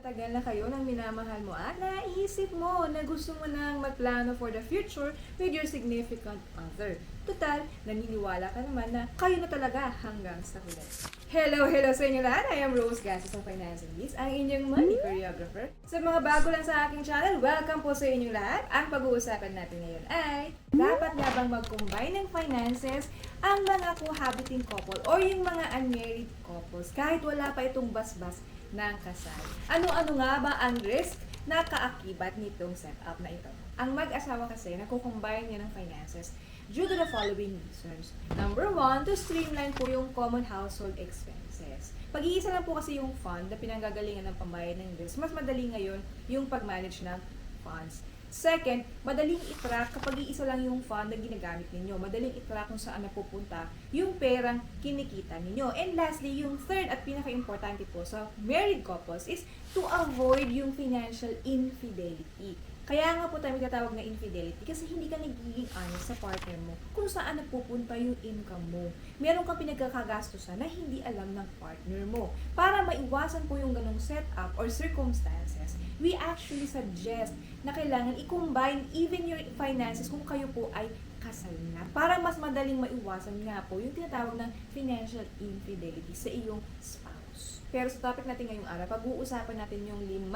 Matagal na kayo ng minamahal mo at naisip mo na gusto mo nang magplano for the future with your significant other. Total, naniniwala ka naman na kayo na talaga hanggang sa huli. Hello sa inyo lahat! I am Rose Gassis of Financing Biz, ang inyong money choreographer. Sa mga bago lang sa aking channel, welcome po sa inyong lahat. Ang pag-uusapan natin ngayon ay, dapat nga bang mag-combine ng finances ang mga cohabiting couple or yung mga unmarried couples kahit wala pa itong basbas ng kasal. Ano-ano nga ba ang risk na kaakibat nitong setup na ito? Ang mag-asawa kasi nakukombine niya ng finances due to the following reasons. Number 1, to streamline po yung common household expenses. Pag-iisa lang po kasi yung fund na pinanggagalingan ng pambayad ng bills, mas madali ngayon yung pag-manage ng funds. Second, madaling i-track kapag iisa lang yung fund na ginagamit ninyo. Madaling i-track kung saan napupunta yung perang kinikita ninyo. And lastly, yung third at pinaka-importante po sa married couples is to avoid yung financial infidelity. Kaya nga po tayo magtatawag na infidelity kasi hindi ka nagiging honest sa partner mo kung saan napupunta yung income mo. Meron kang pinagkakagastusan na hindi alam ng partner mo. Para maiwasan po yung ganong setup or circumstances, we actually suggest na kailangan i-combine even your finances kung kayo po ay kasal na. Para mas madaling maiwasan nga po yung tinatawag ng financial infidelity sa iyong spouse. Pero sa topic natin ngayong araw, pag-uusapan natin yung 5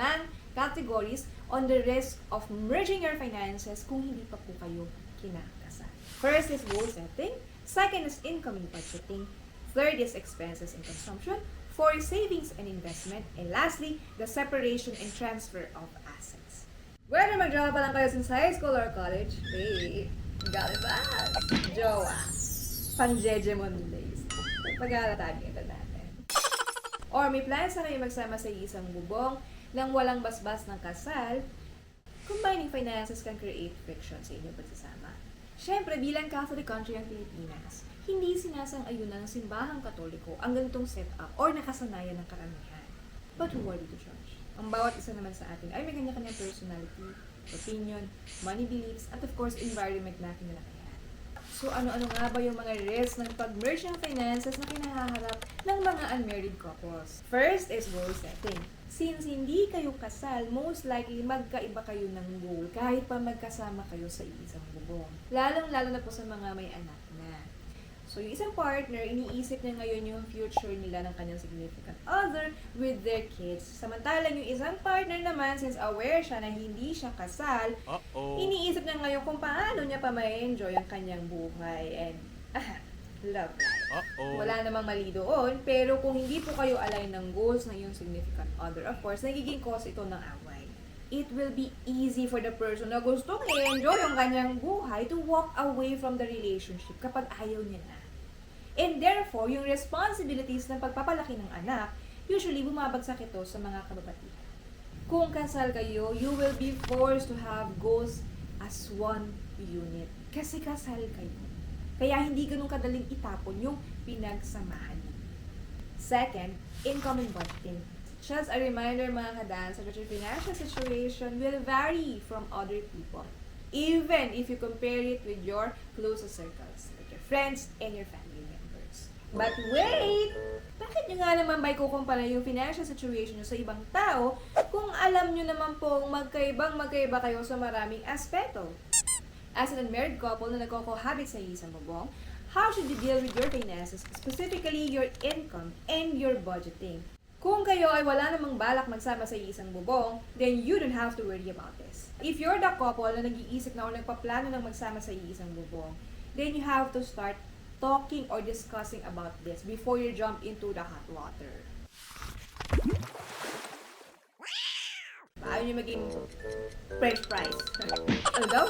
categories on the risk of merging your finances kung hindi pa po kayo kinakasal. First is goal setting. Second is income and budgeting. Third is expenses and consumption. Fourth is savings and investment. And lastly, the separation and transfer of assets. Whether mag-jowa pa lang kayo since high school or college, hey, galibas, jowa, pang-jejemon days. Pag-aalatagin ito natin. Or may plans na kayo magsama sa isang bubong nang walang basbas ng kasal, combining finances can create friction sa inyong pagsasama. Siyempre, bilang Catholic country ang Pilipinas, hindi sinasang-ayunan ng simbahang Katoliko ang ganitong setup or nakasanayan ng karamihan. But who are we to judge? Ang bawat isa naman sa atin ay may kanya-kanyang personality, opinion, money beliefs, at of course, environment na kinalakayan. So ano-ano nga ba yung mga risks ng pag-merge ng finances na kinahaharap ng mga unmarried couples? First is goal setting. Since hindi kayo kasal, most likely magkaiba kayo ng goal kahit pa magkasama kayo sa isang bubong. Lalong-lalo na po sa mga may anak na. So yung isang partner, iniisip niya ngayon yung future nila ng kanyang significant other with their kids. Samantalang yung isang partner naman, since aware siya na hindi siya kasal, iniisip niya ngayon kung paano niya pa ma-enjoy ang kanyang buhay and love life. Wala namang mali doon, pero kung hindi po kayo align ng goals ng iyong significant other, of course, nagiging cause ito ng away. It will be easy for the person na gustong i-enjoy yung kanyang buhay to walk away from the relationship kapag ayaw niya na. And therefore, yung responsibilities ng pagpapalaki ng anak, usually bumabagsak ito sa mga kababatihan. Kung kasal kayo, you will be forced to have goals as one unit. Kasi kasal kayo. Kaya hindi ganun kadaling itapon yung pinagsamahan niyo. Second, income and budgeting. Just a reminder mga kadance that your financial situation will vary from other people. Even if you compare it with your closest circles, like your friends and your family members. But wait! Bakit nyo nga naman ba kukumpara yung financial situation nyo sa ibang tao kung alam nyo naman pong magkaiba kayo sa maraming aspeto? As an unmarried couple na nagko-cohabit sa isang bubong, how should you deal with your finances, specifically your income and your budgeting? Kung kayo ay wala namang balak magsama sa isang bubong, then you don't have to worry about this. If you're the couple na nag-iisip na o nagpaplano ng magsama sa isang bubong, then you have to start talking or discussing about this before you jump into the hot water. Ayaw nyo maging french fries. Ano daw?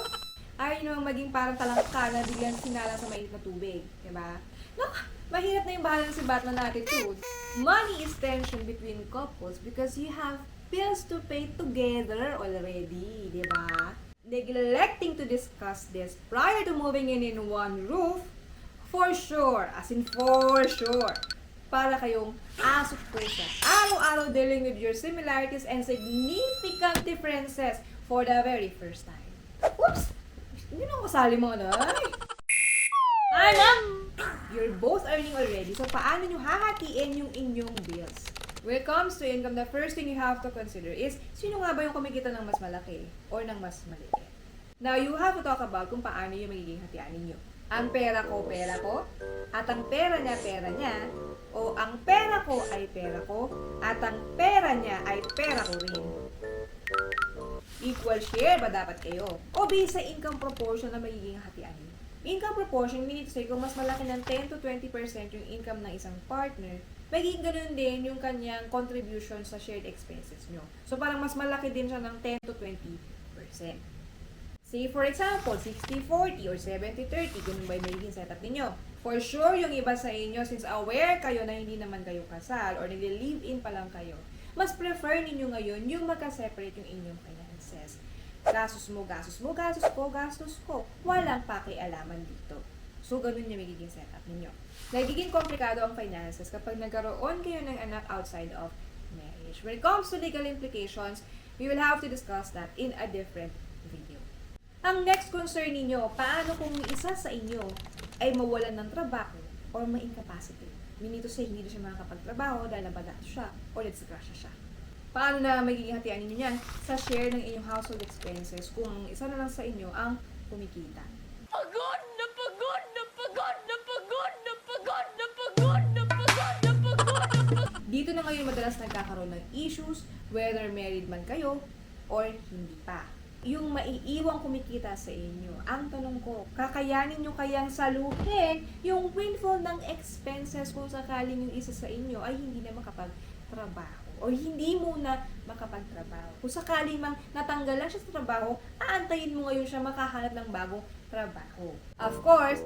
Ayaw nyo maging parang talangka na biglang sinala sa mainit na tubig. Diba? Naku, mahirap na yung bahala ng sibat na attitude. Money is tension between couples because you have bills to pay together already. Diba? Neglecting to discuss this prior to moving in one roof, for sure, as in for sure, para kayong aso pusa. Araw-araw dealing with your similarities and significant differences for the very first time. Oops! Hindi na ako kasali mo, Nay. Alam! You're both earning already, so paano nyo hahatiin yung inyong bills? When it comes to income, the first thing you have to consider is, sino nga ba yung kumikita ng mas malaki or ng mas maliit? Now, you have to talk about kung paano yung magiging hatian ninyo. Ang pera ko, at ang pera niya, o ang pera ko ay pera ko, at ang pera niya ay pera ko rin. Equal share ba dapat kayo? O based sa income proportion na magiging hatian ninyo? Income proportion, meaning to say, kung mas malaki ng 10 to 20% yung income ng isang partner, magiging ganun din yung kanyang contribution sa shared expenses nyo. So, parang mas malaki din siya ng 10 to 20%. Say, for example, 60-40 or 70-30, ganun ba yung magiging setup ninyo? For sure, yung iba sa inyo, since aware kayo na hindi naman kayo kasal or nag-live-in pa lang kayo, mas prefer ninyo ngayon yung magka-separate yung inyong finances. Gastos mo, gastos ko. Walang pakialaman dito. So, ganun yung magiging setup ninyo. Nagiging komplikado ang finances kapag nagkaroon kayo ng anak outside of marriage. When it comes to legal implications, we will have to discuss that in a different video. Ang next concern ninyo, paano kung isa sa inyo ay mawalan ng trabaho or ma-incapacity? Meaning to say, hindi na siya makakapagtrabaho dahil nabadato siya o na-disgrasya siya. Paano na magiging hatian ninyo yan sa share ng inyong household expenses kung isa na lang sa inyo ang kumikita? Pagod na pagod. Dito na ngayon madalas nagkakaroon ng issues whether married man kayo or hindi pa. Yung maiiwang kumikita sa inyo, ang tanong ko, kakayanin nyo kayang saluhin yung windfall ng expenses kung sakaling yung isa sa inyo ay hindi na makapagtrabaho o hindi muna makapagtrabaho. Kung sakaling mang natanggal lang siya sa trabaho, aantayin mo ngayon siya makahanap ng bagong trabaho. Of course,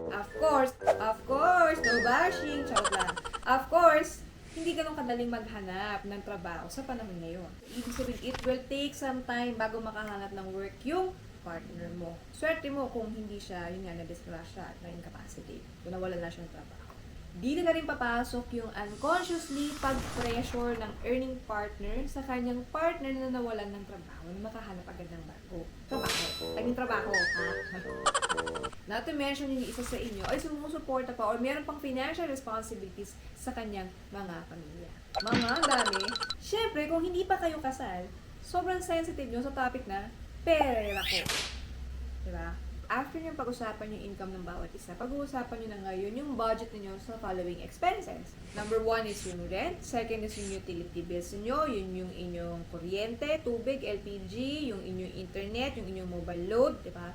no bashing, charot lang. Of course, hindi ganun kadaling maghanap ng trabaho sa panahon ngayon. Ibig sabihin, it will take some time bago makahanap ng work yung partner mo. Swerte mo kung hindi siya, yun nga, na-disgrasya at na-incapacity. Kung nawalan na siya ng trabaho. Dito na rin papasok yung unconsciously pag-pressure ng earning partner sa kanyang partner na nawalan ng trabaho na makahanap agad ng bago. Trabaho, ha? Not to mention yung isa sa inyo ay sumusuporta pa or meron pang financial responsibilities sa kanyang mga pamilya. Ang dami. Siyempre, kung hindi pa kayo kasal, sobrang sensitive nyo sa topic na pera ko. Diba? After nyo pag-usapan yung income ng bawat isa, pag-uusapan nyo na ngayon yung budget niyo sa following expenses. Number 1 is yung rent. Second is yung utility bills niyo, yun yung inyong kuryente, tubig, LPG, yung inyong internet, yung inyong mobile load, diba?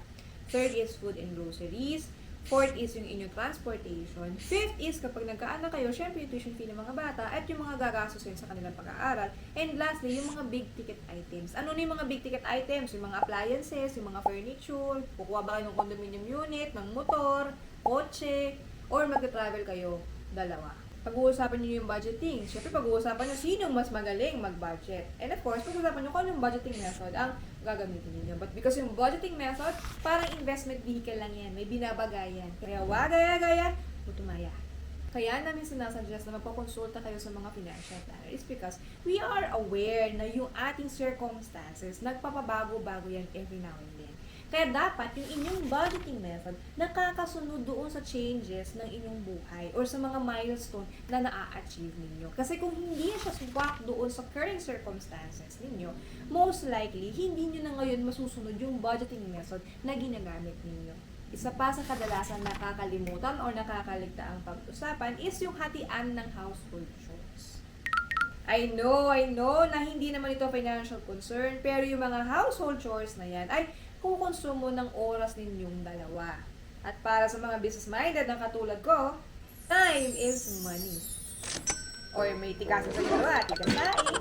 Third is food and groceries. Fourth is yung inyong transportation. Fifth is kapag nagkaanak kayo, syempre yung tuition fee ng mga bata at yung mga gagastusin sa kanilang pag-aaral. And lastly, yung mga big ticket items. Ano na yung mga big ticket items? Yung mga appliances, yung mga furniture, kukuha ba kayo ng condominium unit, ng motor, kotse, or mag-travel kayo dalawa. Pag-uusapan nyo yung budgeting. Siyempre, pag-uusapan nyo sinong mas magaling mag-budget. And of course, pag-uusapan nyo kung anong budgeting method ang gagamitin niyo. But because yung budgeting method, parang investment vehicle lang yan. May binabagayan. Kaya wag gaya-gaya, putumaya. Kaya namin sinasuggest na magpakonsulta kayo sa mga financial planner is because we are aware na yung ating circumstances, nagpapabago-bago yan every now and then. Kaya dapat yung inyong budgeting method nakakasunod doon sa changes ng inyong buhay or sa mga milestone na na-achieve ninyo. Kasi kung hindi siya swak doon sa current circumstances ninyo, most likely, hindi nyo na ngayon masusunod yung budgeting method na ginagamit ninyo. Isa pa sa kadalasan nakakalimutan o nakakaligta ang pag-usapan is yung hatian ng household chores. I know na hindi naman ito financial concern, pero yung mga household chores na yan ay kukonsumo ng oras ninyong dalawa. At para sa mga business-minded na katulad ko, time is money. Or may tigasan sa dalawa, tigasain,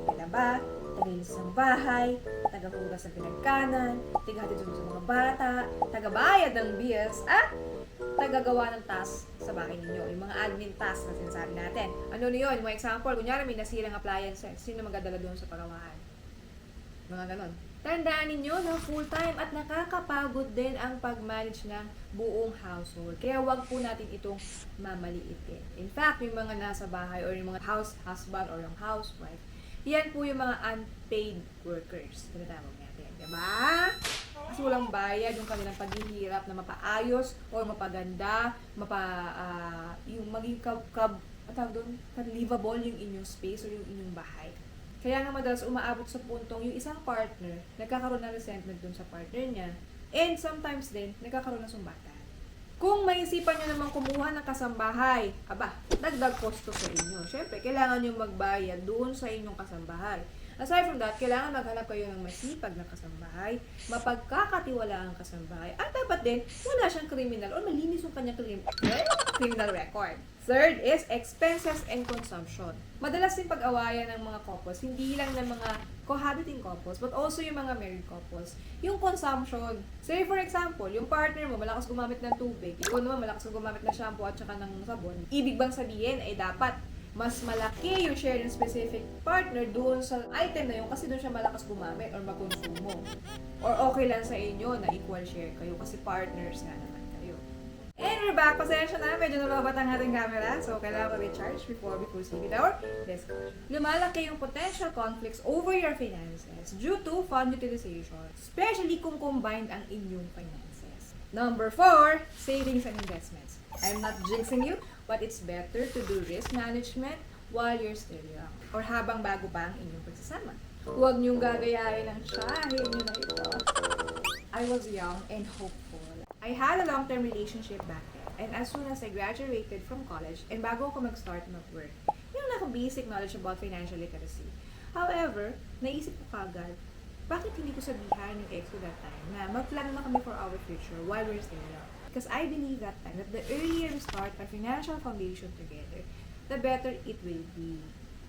taga-ba, taga-linis ng bahay, taga-hugas ng pinagkanan, tigahatid sa mga bata, taga-bayad ng bills, at taga-gawa ng task sa bahay ninyo. Yung mga admin tasks na sinasabi natin. Ano na yun? Mga example, kunyari may nasirang appliances, sino magdadala doon sa pagawahan? Mga ganon. Tandaan ninyo na full-time at nakakapagod din ang pag-manage ng buong household. Kaya wag po natin itong mamaliitin. In fact, yung mga nasa bahay or yung mga house husband or yung housewife, yan po yung mga unpaid workers. Tinatawag natin. Diba? Kasi walang bayad yung kanilang paghihirap na mapaayos or mapaganda, yung maging livable yung inyong space or yung inyong bahay. Kaya nga madalas umaabot sa puntong yung isang partner, nagkakaroon ng resentment dun sa partner niya, and sometimes din, nagkakaroon ng sumbatan. Kung maisipan nyo naman kumuha ng kasambahay, dagdag kosto sa inyo. Siyempre, kailangan nyo magbayad doon sa inyong kasambahay. Aside from that, kailangan maghanap kayo ng masipag na kasambahay, mapagkakatiwalaang kasambahay, at dapat din, wala siyang criminal or malinis yung kanyang criminal record. Third is expenses and consumption. Madalas din pag-awayan ng mga couples, hindi lang ng mga cohabiting couples, but also yung mga married couples. Yung consumption. Say for example, yung partner mo malakas gumamit ng tubig, ikaw naman malakas gumamit ng shampoo at saka ng sabon. Ibig bang sabihin ay dapat mas malaki yung share ng specific partner doon sa item na yun kasi doon siya malakas gumamit or magkonsumo. Or okay lang sa inyo na equal share kayo kasi partners nga naman kayo. And we're back. Pasensya na, medyo nababat ang ating camera. So, kailangan recharge before we proceed with our discussion. Lumalaki yung potential conflicts over your finances due to fund utilization, especially kung combined ang inyong finances. Number 4, savings and investments. I'm not jinxing you, but it's better to do risk management while you're still young or habang bago pa ang inyong pagsasama. Huwag niyong gagayahin ang tsahin niyo na ito. I was young and hopeful. I had a long-term relationship back then, and as soon as I graduated from college and bago ako mag-start mag-work, meron ako basic knowledge about financial literacy. However, naisip ko kagad, bakit hindi ko sabihan yung ex ko that time na mag-plan na kami for our future while we're still young? Because I believe that time that the earlier we start our financial foundation together, the better it will be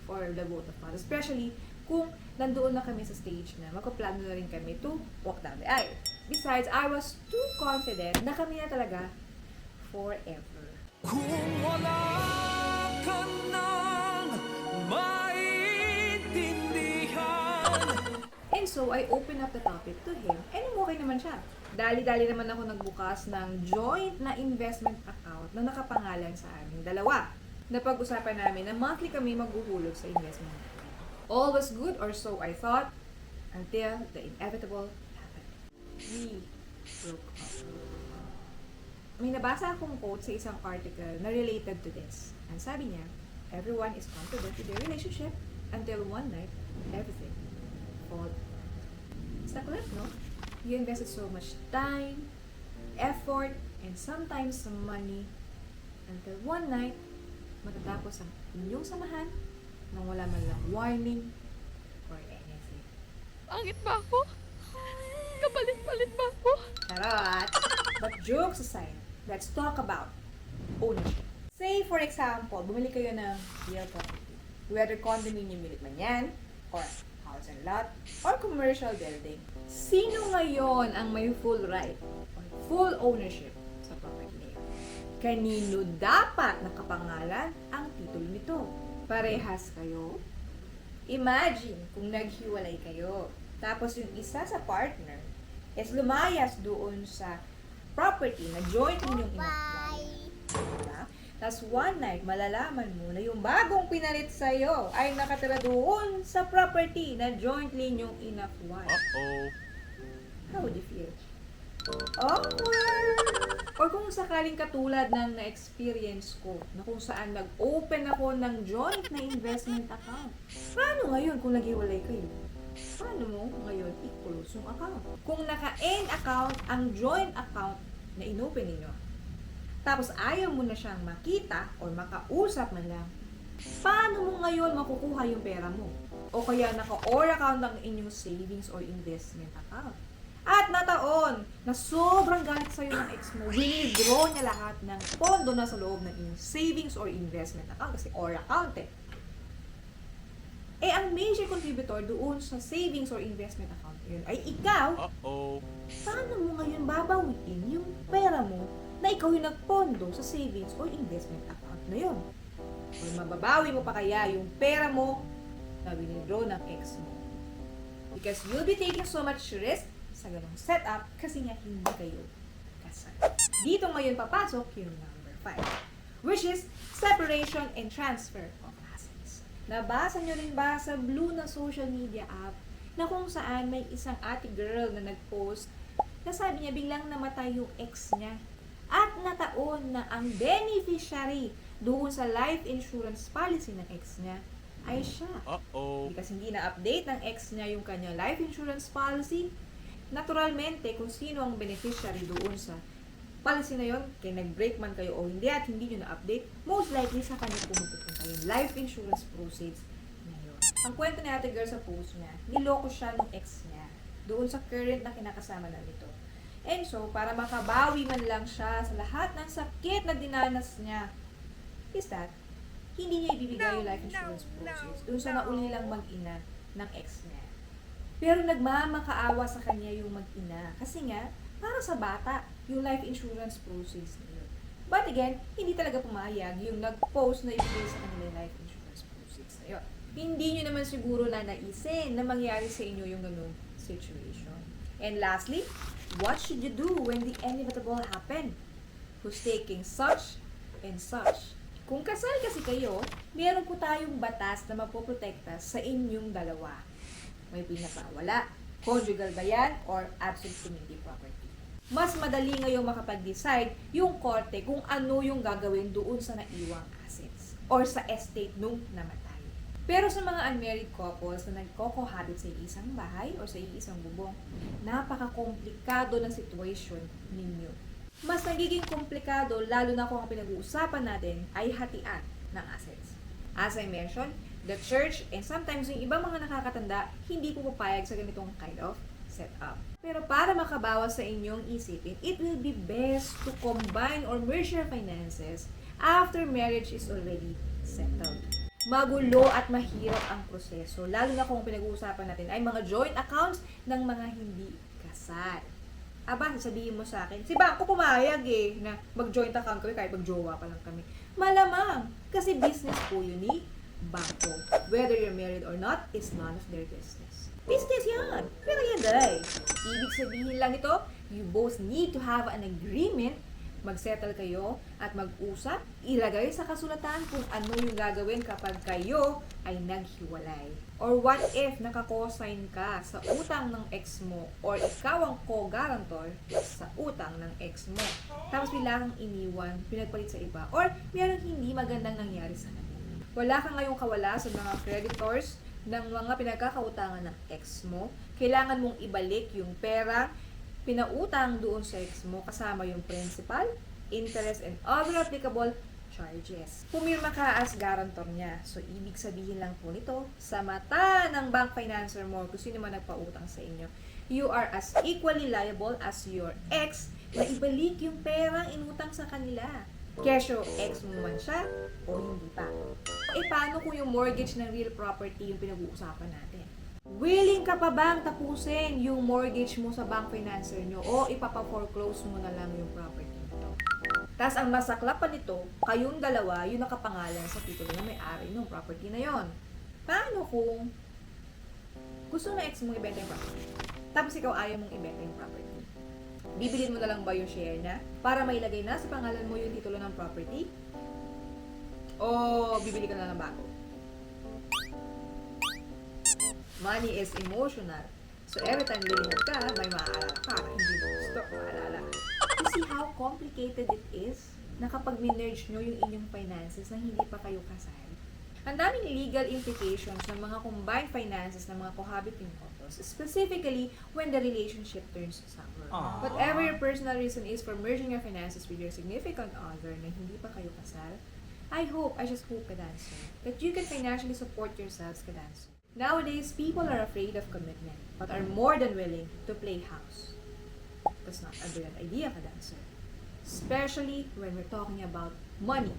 for the both of us. Especially kung nandoon na kami sa stage na magpaplano na rin kami to walk down the aisle. Besides, I was too confident na kami na talaga forever. Kung wala ka nang maintindihan. And so, I opened up the topic to him and okay naman siya. Dali-dali naman ako nagbukas ng joint na investment account na nakapangalan sa aming dalawa. Napag-usapan namin na monthly kami maghuhulog sa investment namin. All was good, or so I thought, until the inevitable happened. We broke up. May nabasa akong quote sa isang article na related to this. Ang sabi niya, everyone is confident in their relationship until one night, everything falls. It's the correct, no? You invested so much time, effort, and sometimes some money until one night, matatapos ang inyong samahan nang wala man lang warning or anything. Pangit ba ako? Kapalit-palit ba ako? Charot! But jokes aside, let's talk about ownership. Say, for example, bumili kayo ng real property. Whether condominium unit man yan, or house and lot, or commercial building. Sino ngayon ang may full right or full ownership sa property na yun? Kanino dapat nakapangalan ang titulo nito? Parehas kayo? Imagine kung naghiwalay kayo. Tapos yung isa sa partner is lumayas doon sa property na joint ninyong in-acquire. Diba? Tapos one night, malalaman mo na yung bagong pinalit sa'yo ay nakatira doon sa property na jointly ninyong in-acquire. How would you feel? Awkward! Or kung sakaling katulad ng na-experience ko na kung saan nag-open ako ng joint na investment account. Paano ngayon kung naghiwalay kayo? Paano mo ngayon i-close yung account? Kung naka-end account ang joint account na inopen ninyo, tapos ayaw mo na siyang makita or makausap man lang, paano mo ngayon makukuha yung pera mo? O kaya naka-or account ang inyong savings or investment account. At nataon na sobrang galit sa'yo ng ex mo, winidraw niya lahat ng pondo na sa loob ng inyong savings or investment account kasi or account eh. Ang major contributor doon sa savings or investment account yun ay ikaw. Paano mo ngayon babawiin yung pera mo na ikaw yung nagpondo sa savings or investment account na yun? O mababawi mo pa kaya yung pera mo na winidraw ng ex mo? Because you'll be taking so much risk sa ganong setup kasi nga hindi kayo kasal. Dito ngayon papasok yung number 5, which is separation and transfer of assets. Nabasa nyo rin ba sa Blue na social media app na kung saan may isang ate girl na nag-post na sabi niya biglang namatay yung ex niya at nataon na ang beneficiary doon sa life insurance policy ng ex niya ay siya. Kasi hindi na-update ng ex niya yung kanya life insurance policy, naturalmente, kung sino ang beneficiary doon sa policy na yon, kaya nag-break man kayo o hindi at hindi nyo na-update, most likely sa kanya pumupunta yung life insurance proceeds na yun. Ang kwento ni ate girl sa post niya, niloko siya ng ex niya doon sa current na kinakasama na nito. And so, para makabawi man lang siya sa lahat ng sakit na dinanas niya, is that, hindi niya ibibigay yung life insurance proceeds doon sa naulilang mag-ina ng ex niya. Pero nagmamakaawa sa kanya yung mag-ina. Kasi nga, para sa bata, yung life insurance proceeds na yun. But again, hindi talaga pumayag yung nag-post na ibigay sa kanila yung life insurance proceeds na yun. Hindi nyo naman siguro na naisin na mangyari sa inyo yung ganung situation. And lastly, what should you do when the inevitable happen? Who's taking such and such? Kung kasal kasi kayo, meron po tayong batas na mapoprotekta sa inyong dalawa. May pinapawala, conjugal ba yan, or absolute community property. Mas madali ngayong makapag-decide yung korte kung ano yung gagawin doon sa naiwang assets or sa estate nung namatay. Pero sa mga unmarried couples na nagko-cohabit sa isang bahay o sa isang bubong, napaka-komplikado ng situation ninyo. Mas nagiging komplikado lalo na kung ang pinag-uusapan natin ay hatian ng assets. As I mentioned, the church and sometimes yung ibang mga nakakatanda hindi po papayag sa ganitong kind of setup. Pero para makabawas sa inyong isipin, it will be best to combine or merge your finances after marriage is already settled. Magulo at mahirap ang proseso, lalo na kung pinag-uusapan natin ay mga joint accounts ng mga hindi kasal. Aba, sabihin mo sa akin, si Bangko pumayag na mag-joint account kami kahit mag-jowa pa lang kami. Malamang, kasi business po yun ni Bangko. Whether you're married or not, it's none of their business. Business yan! Pero yan day. Ibig sabihin lang ito, you both need to have an agreement, mag-settle kayo at mag-usap, ilagay sa kasulatan kung ano yung gagawin kapag kayo ay naghiwalay. Or what if naka-co-sign ka sa utang ng ex mo or ikaw ang co-guarantor sa utang ng ex mo. Tapos bigla kang iniwan, pinagpalit sa iba, or mayroong hindi magandang nangyari sa kanila. Wala kang ngayong kawala sa mga creditors ng mga pinagkakautangan ng ex mo. Kailangan mong ibalik yung pera pinautang doon sa ex mo kasama yung principal, interest, and other applicable charges. Pumirma ka as guarantor niya. So, ibig sabihin lang po nito, sa mata ng bank financer mo, kung sino man nagpautang sa inyo, you are as equally liable as your ex na ibalik yung perang inutang sa kanila. Kesyo, ex mo man siya o hindi pa. Eh, paano kung yung mortgage ng real property yung pinag-uusapan natin? Willing ka pa bang tapusin yung mortgage mo sa bank financer nyo o ipapa-foreclose mo na lang yung property nito? Tapos ang masaklap pa nito, kayong dalawa yung nakapangalan sa titulo na may-ari ng property na yon. Paano kung gusto na ex mong ibenta yung property, tapos ikaw ayaw mong ibenta yung property? Bibilin mo na lang ba yung share niya para mailagay na sa pangalan mo yung titulo ng property? O bibili ka na ng bago? Money is emotional. So every time lilinag ka, may maaalala ka. Hindi mo gusto maalala. You see how complicated it is na kapag minerge nyo yung inyong finances na hindi pa kayo kasal. Ang daming legal implications ng mga combined finances ng mga cohabiting couples, specifically when the relationship turns sour. Whatever your personal reason is for merging your finances with your significant other na hindi pa kayo kasal, I just hope, Kadanso, that you can financially support yourselves, Kadanso. Nowadays, people are afraid of commitment, but are more than willing to play house. That's not a brilliant idea, Kadanso. Especially when we're talking about money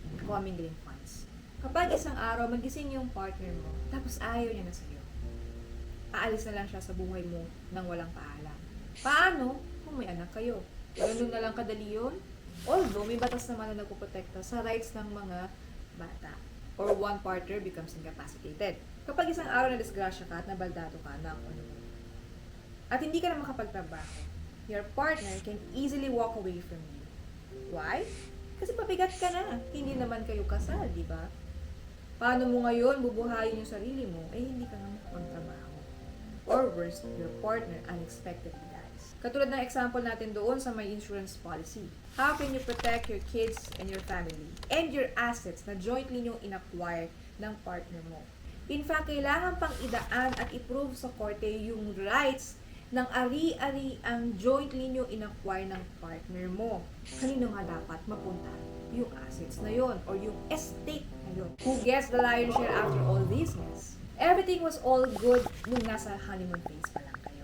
and commingling funds. Kapag isang araw magising yung partner mo, tapos ayaw niya na sa'yo, aalis na lang siya sa buhay mo nang walang paalam. Paano kung may anak kayo? Ganun na lang kadali yun? Although may batas naman na nagpoprotekta sa rights ng mga bata or one partner becomes incapacitated. Kapag isang araw na disgrasya ka at nabaldado ka na at hindi ka na makapagtrabaho, your partner can easily walk away from you. Why? Kasi pabigat ka na. Hindi naman kayo kasal, di ba? Paano mo ngayon bubuhayin yung sarili mo? Eh, hindi ka na makapagtrabaho. Or worse, your partner unexpectedly dies. Katulad ng example natin doon sa may insurance policy. How can you protect your kids and your family and your assets na jointly nyo inacquire ng partner mo? In fact, kailangan pang idaan at i-prove sa korte yung rights ng ari-ari ang jointly nyo inacquire ng partner mo. Kanino nga dapat mapunta yung assets na yon or yung estate na yon? Who gets the lion's share after all this mess? Everything was all good nung nasa honeymoon phase pa lang kayo.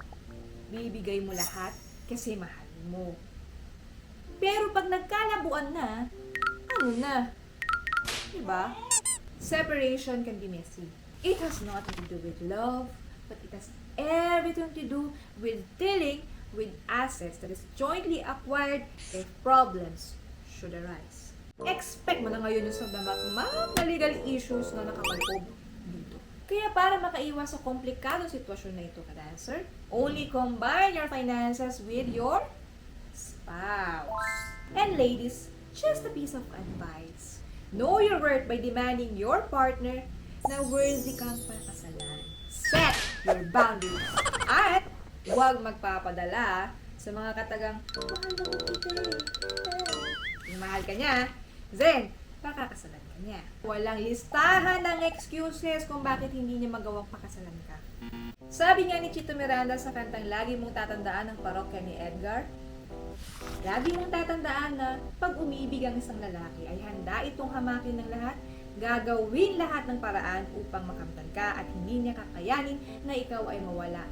Bibigay mo lahat kasi mahal mo. Pero pag nagkalabuan na, ano na? Diba? Separation can be messy. It has nothing to do with love, but it has everything to do with dealing with assets that is jointly acquired if problems should arise. Expect mo na ngayon yung sa damak na legal issues na nakapaloob dito. Kaya para makaiwas sa komplikadong sitwasyon na ito, ka-dancer, only combine your finances with your spouse. And ladies, just a piece of advice. Know your worth by demanding your partner na worthy kang pakasalan. Set your boundaries. At huwag magpapadala sa mga katagang, mahal na kita eh. Yung mahal ka niya, then, pakakasalan ka niya. Walang listahan ng excuses kung bakit hindi niya magawang pakasalan ka. Sabi nga ni Chito Miranda sa kantang Lagi Mong Tatandaan ng parokya ni Edgar, lagi mong tatandaan na pag umibig ang isang lalaki ay handa itong hamakin ng lahat, gagawin lahat ng paraan upang makamtan ka at hindi niya kakayanin na ikaw ay mawala.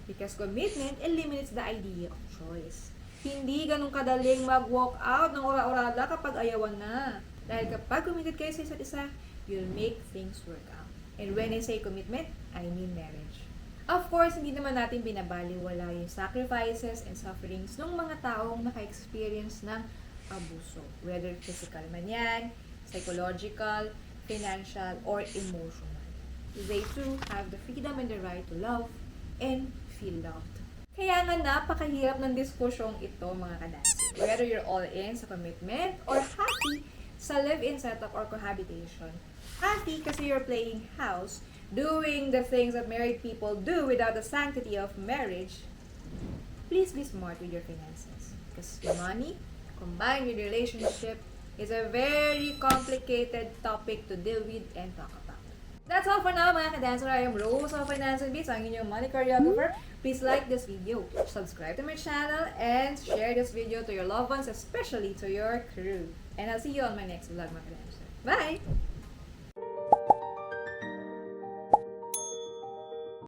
Because commitment eliminates the idea of choice. Hindi ganun kadaling mag-walk out ng ora-orada kapag ayawan na. Dahil kapag committed kayo sa isa't isa, you'll make things work out. And when I say commitment, I mean marriage. Of course, hindi naman natin binabaliwala yung sacrifices and sufferings ng mga taong naka-experience ng abuso. Whether physical man yan, psychological, financial, or emotional. They too have the freedom and the right to love and feel loved. Kaya nga napakahirap ng diskusyong ito, mga kadansi. Whether you're all in sa commitment or happy sa live-in setup or cohabitation. Happy kasi you're playing house, doing the things that married people do without the sanctity of marriage. Please be smart with your finances. Because money, combined with relationship, is a very complicated topic to deal with and talk about. That's all for now, mga ka-dancer. I am Rose of Finance and Beats, ang inyong money choreographer. Please like this video, subscribe to my channel, and share this video to your loved ones, especially to your crew. And I'll see you on my next vlog, mga ka-dancer. Bye!